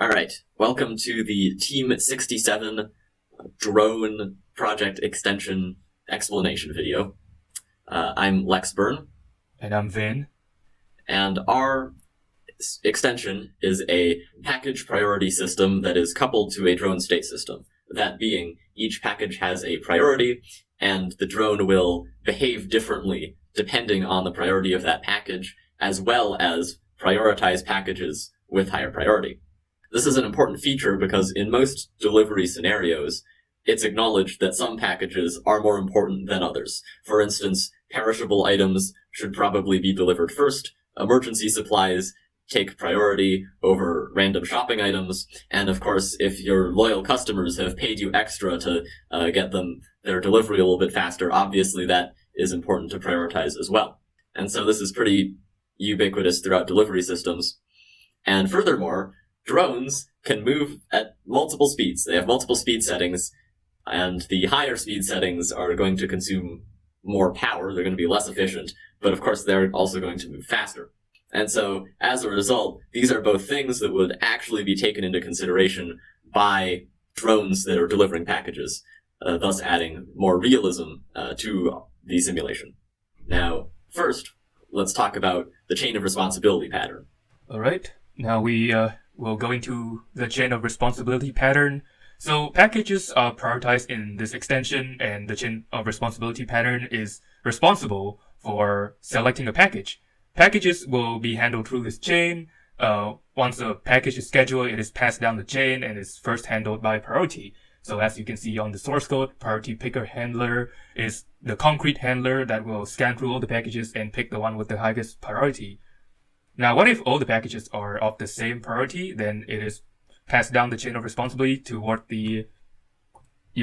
All right, welcome to the Team 67 drone project extension explanation video. I'm Lex Byrne. And I'm Vin. And our extension is a package priority system that is coupled to a drone state system. That being, each package has a priority, and the drone will behave differently depending on the priority of that package, as well as prioritize packages with higher priority. This is an important feature because in most delivery scenarios, it's acknowledged that some packages are more important than others. For instance, perishable items should probably be delivered first, emergency supplies take priority over random shopping items, and of course, if your loyal customers have paid you extra to get them their delivery a little bit faster, obviously that is important to prioritize as well. And so this is pretty ubiquitous throughout delivery systems. And furthermore, drones can move at multiple speeds. They have multiple speed settings, and the higher speed settings are going to consume more power. They're going to be less efficient, but of course they're also going to move faster. And so, as a result, these are both things that would actually be taken into consideration by drones that are delivering packages, thus adding more realism to the simulation. Now, first, let's talk about the chain of responsibility pattern. All right. Now we will go into the chain of responsibility pattern. So packages are prioritized in this extension, and the chain of responsibility pattern is responsible for selecting a package. Packages will be handled through this chain. Once a package is scheduled, it is passed down the chain and is first handled by priority. So as you can see on the source code, priority picker handler is the concrete handler that will scan through all the packages and pick the one with the highest priority. Now, what if all the packages are of the same priority? Then it is passed down the chain of responsibility toward you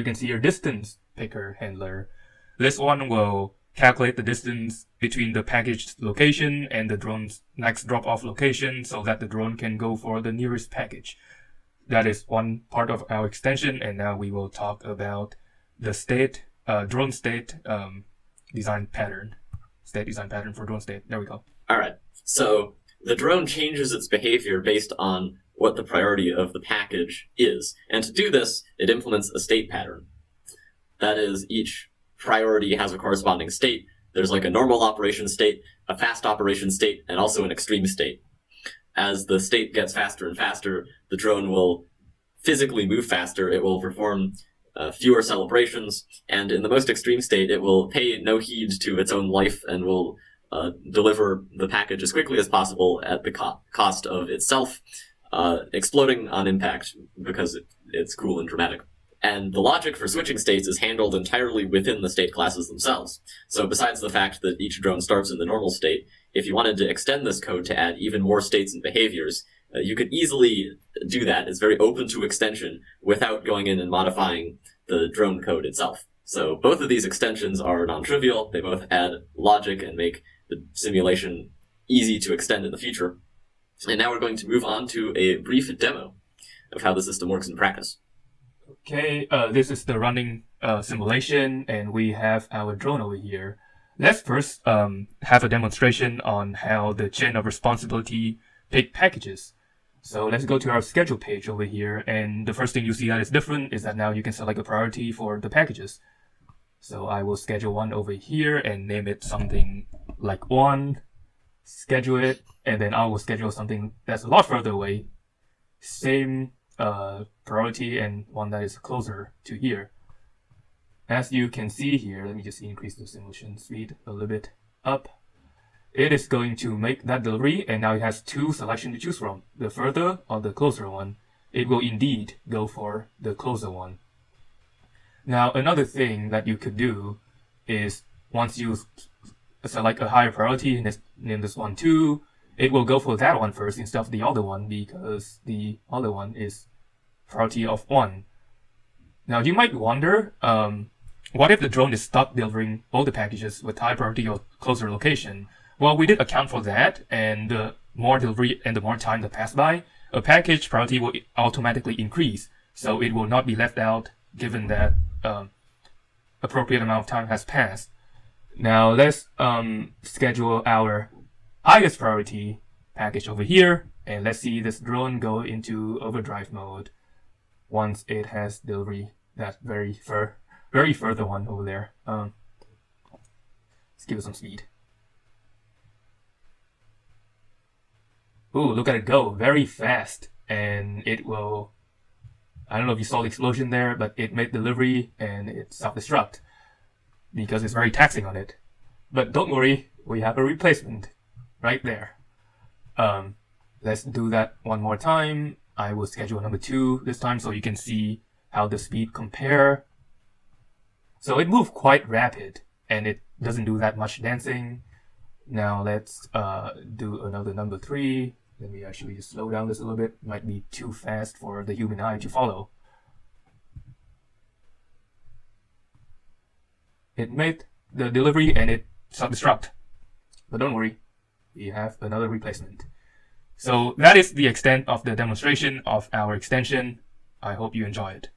can see your distance picker handler. This one will calculate the distance between the package location and the drone's next drop-off location so that the drone can go for the nearest package. That is one part of our extension, and now we will talk about the drone state design pattern. State design pattern for drone state. There we go. All right. So the drone changes its behavior based on what the priority of the package is. And to do this, it implements a state pattern. That is, each priority has a corresponding state. There's like a normal operation state, a fast operation state, and also an extreme state. As the state gets faster and faster, the drone will physically move faster. It will perform fewer celebrations, and in the most extreme state, it will pay no heed to its own life and will deliver the package as quickly as possible at the cost of itself, exploding on impact because it's cool and dramatic. And the logic for switching states is handled entirely within the state classes themselves. So besides the fact that each drone starts in the normal state, if you wanted to extend this code to add even more states and behaviors, you could easily do that. It's very open to extension without going in and modifying the drone code itself. So both of these extensions are non-trivial. They both add logic and make the simulation easy to extend in the future. And now we're going to move on to a brief demo of how the system works in practice. Okay, this is the running simulation, and we have our drone over here. Let's first have a demonstration on how the chain of responsibility pick packages. So let's go to our schedule page over here, and the first thing you see that is different is that now you can select a priority for the packages. So I will schedule one over here and name it something like 1, schedule it, and then I will schedule something that's a lot further away. Same priority and one that is closer to here. As you can see here, let me just increase the simulation speed a little bit up. It is going to make that delivery, and now it has two selections to choose from, the further or the closer one. It will indeed go for the closer one. Now, another thing that you could do is once you select a higher priority, and name this one 2, it will go for that one first instead of the other one because the other one is priority of 1. Now, you might wonder, what if the drone is stuck delivering all the packages with high priority or closer location? Well, we did account for that, and the more delivery and the more time that pass by, a package priority will automatically increase, so it will not be left out given that appropriate amount of time has passed. Now, let's schedule our highest priority package over here, And let's see this drone go into overdrive mode once it has delivery. That very further one over there. Let's give it some speed. Ooh, look at it go, very fast. And it will, I don't know if you saw the explosion there, but it made delivery and it self-destruct because it's very taxing on it. But don't worry, we have a replacement right there. Let's do that one more time. I will schedule number 2 this time so you can see how the speed compare. So it moved quite rapid and it doesn't do that much dancing. Now let's do another number 3. Let me actually just slow down this a little bit. Might be too fast for the human eye to follow. It made the delivery and it self-destruct. But don't worry, we have another replacement. So that is the extent of the demonstration of our extension. I hope you enjoy it.